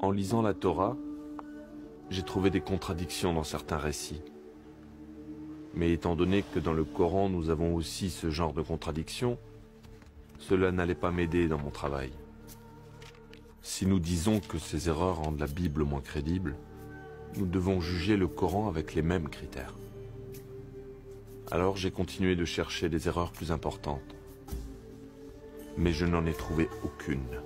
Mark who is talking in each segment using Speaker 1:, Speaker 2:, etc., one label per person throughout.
Speaker 1: En lisant la Torah, j'ai trouvé des contradictions dans certains récits. Mais étant donné que dans le Coran nous avons aussi ce genre de contradictions, cela n'allait pas m'aider dans mon travail. Si nous disons que ces erreurs rendent la Bible moins crédible, nous devons juger le Coran avec les mêmes critères. Alors j'ai continué de chercher des erreurs plus importantes. Mais je n'en ai trouvé aucune.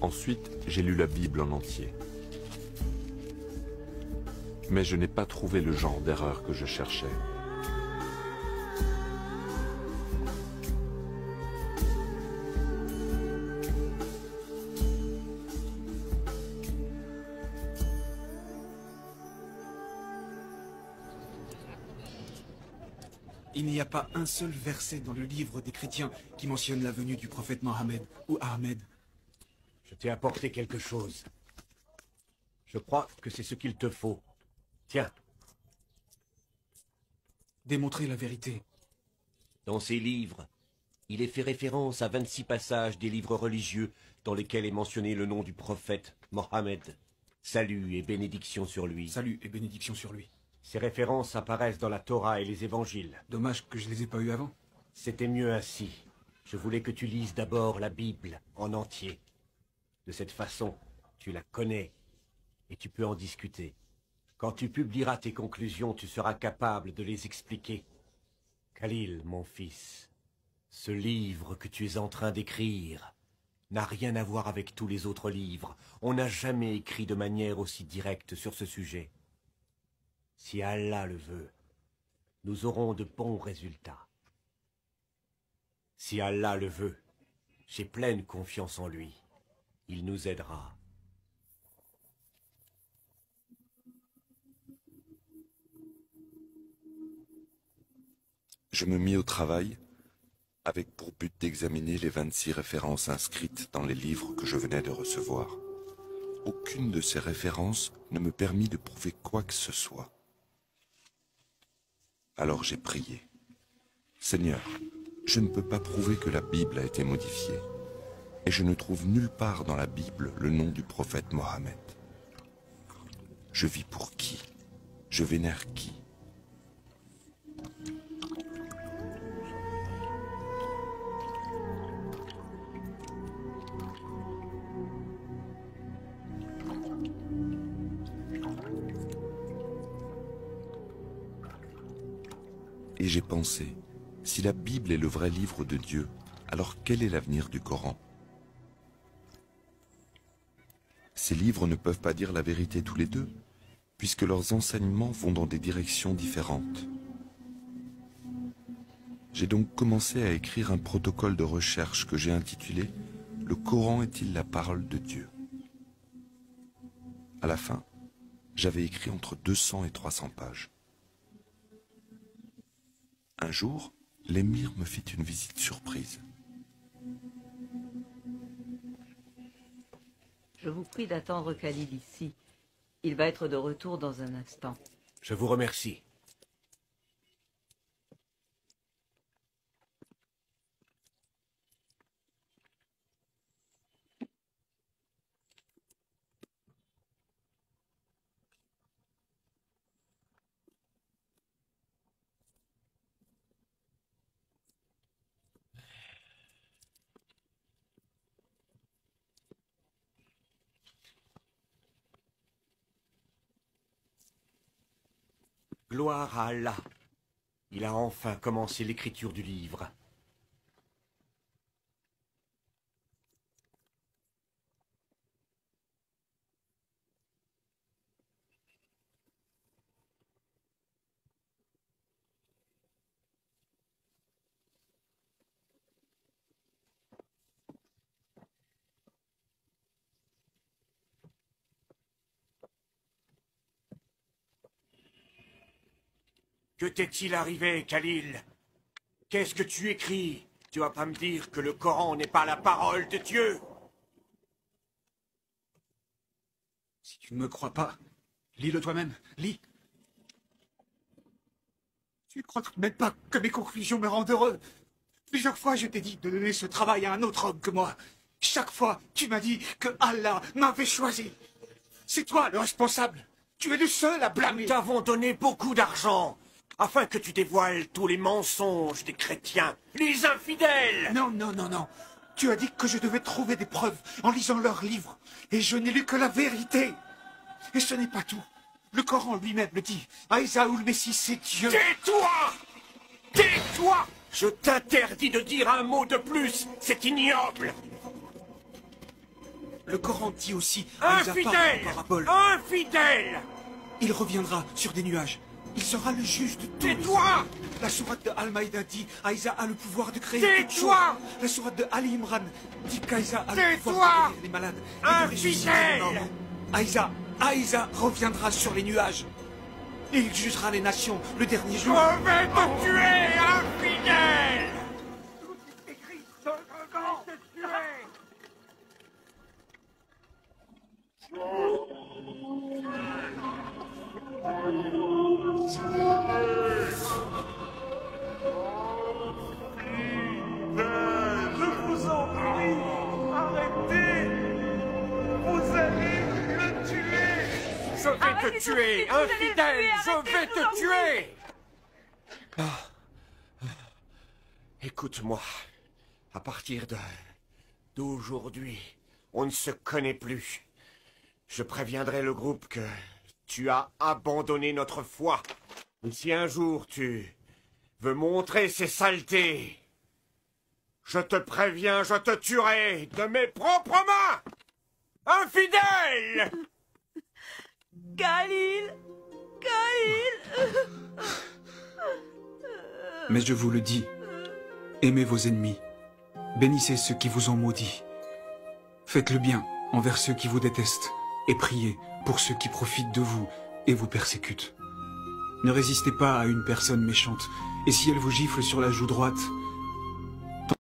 Speaker 1: Ensuite, j'ai lu la Bible en entier. Mais je n'ai pas trouvé le genre d'erreur que je cherchais.
Speaker 2: Il n'y a pas un seul verset dans le livre des chrétiens qui mentionne la venue du prophète Mohammed ou Ahmed.
Speaker 3: Je t'ai apporté quelque chose. Je crois que c'est ce qu'il te faut. Tiens.
Speaker 2: Démontrer la vérité.
Speaker 3: Dans ces livres, il est fait référence à 26 passages des livres religieux dans lesquels est mentionné le nom du prophète Mohammed. Salut et bénédiction sur lui.
Speaker 2: Salut et bénédiction sur lui.
Speaker 3: Ces références apparaissent dans la Torah et les évangiles.
Speaker 2: Dommage que je les ai pas eus avant.
Speaker 3: C'était mieux ainsi. Je voulais que tu lises d'abord la Bible en entier. De cette façon, tu la connais et tu peux en discuter. Quand tu publieras tes conclusions, tu seras capable de les expliquer. Khalil, mon fils, ce livre que tu es en train d'écrire n'a rien à voir avec tous les autres livres. On n'a jamais écrit de manière aussi directe sur ce sujet. Si Allah le veut, nous aurons de bons résultats. Si Allah le veut, j'ai pleine confiance en lui. Il nous aidera.
Speaker 4: Je me mis au travail avec pour but d'examiner les 26 références inscrites dans les livres que je venais de recevoir. Aucune de ces références ne me permit de prouver quoi que ce soit. Alors j'ai prié. Seigneur, je ne peux pas prouver que la Bible a été modifiée. Et je ne trouve nulle part dans la Bible le nom du prophète Mohammed. Je vis pour qui? Je vénère qui? Et j'ai pensé, si la Bible est le vrai livre de Dieu, alors quel est l'avenir du Coran? Ces livres ne peuvent pas dire la vérité tous les deux, puisque leurs enseignements vont dans des directions différentes. J'ai donc commencé à écrire un protocole de recherche que j'ai intitulé « Le Coran est-il la parole de Dieu ?» À la fin, j'avais écrit entre 200 et 300 pages. Un jour, l'émir me fit une visite surprise.
Speaker 5: Je vous prie d'attendre Khalil ici. Il va être de retour dans un instant.
Speaker 3: Je vous remercie. Gloire à Allah. Il a enfin commencé l'écriture du livre. Que t'est-il arrivé, Khalil? Qu'est-ce que tu écris? Tu vas pas me dire que le Coran n'est pas la parole de Dieu?
Speaker 2: Si tu ne me crois pas, lis-le toi-même, lis. Tu ne crois même pas que mes conclusions me rendent heureux? Plusieurs fois, je t'ai dit de donner ce travail à un autre homme que moi. Chaque fois, tu m'as dit que Allah m'avait choisi. C'est toi le responsable. Tu es le seul à blâmer.
Speaker 3: Nous t'avons donné beaucoup d'argent, afin que tu dévoiles tous les mensonges des chrétiens, les infidèles.
Speaker 2: Non, non, non, non. Tu as dit que je devais trouver des preuves en lisant leurs livres. Et je n'ai lu que la vérité. Et ce n'est pas tout. Le Coran lui-même le dit. Aïssa ou le Messie, c'est Dieu.
Speaker 3: Tais-toi! Tais-toi! Je t'interdis de dire un mot de plus. C'est ignoble.
Speaker 2: Le Coran dit aussi Aïssa parle
Speaker 3: Infidèle!
Speaker 2: en parabole.
Speaker 3: Infidèle!
Speaker 2: Il reviendra sur des nuages. Il sera le juge de tous.
Speaker 3: Tais-toi!
Speaker 2: La sourate de Al-Maïda dit Aïssa a le pouvoir de créer toutes choses.
Speaker 3: Tais-toi!
Speaker 2: La sourate de Ali Imran dit qu'Aïssa a le
Speaker 3: Tais-toi!
Speaker 2: pouvoir de guérir les malades et de ressusciter les
Speaker 3: Infidèle!
Speaker 2: morts. Aïssa reviendra sur les nuages. Et il jugera les nations le dernier
Speaker 3: Je
Speaker 2: jour.
Speaker 3: vais te tuer, infidèle! Tout est écrit dans le Coran. Je vais te tuer!
Speaker 6: Je vous en prie, arrêtez! Vous allez le tuer!
Speaker 3: Je vais te tuer, infidèle! Je vais te tuer! Écoute-moi, à partir d'aujourd'hui, on ne se connaît plus. Je préviendrai le groupe que tu as abandonné notre foi. Et si un jour tu veux montrer ces saletés, je te préviens, je te tuerai de mes propres mains! Infidèle!
Speaker 5: Khalil! Khalil!
Speaker 2: Mais je vous le dis, aimez vos ennemis, bénissez ceux qui vous ont maudits, faites le bien envers ceux qui vous détestent, et priez pour ceux qui profitent de vous et vous persécutent. Ne résistez pas à une personne méchante, et si elle vous gifle sur la joue droite,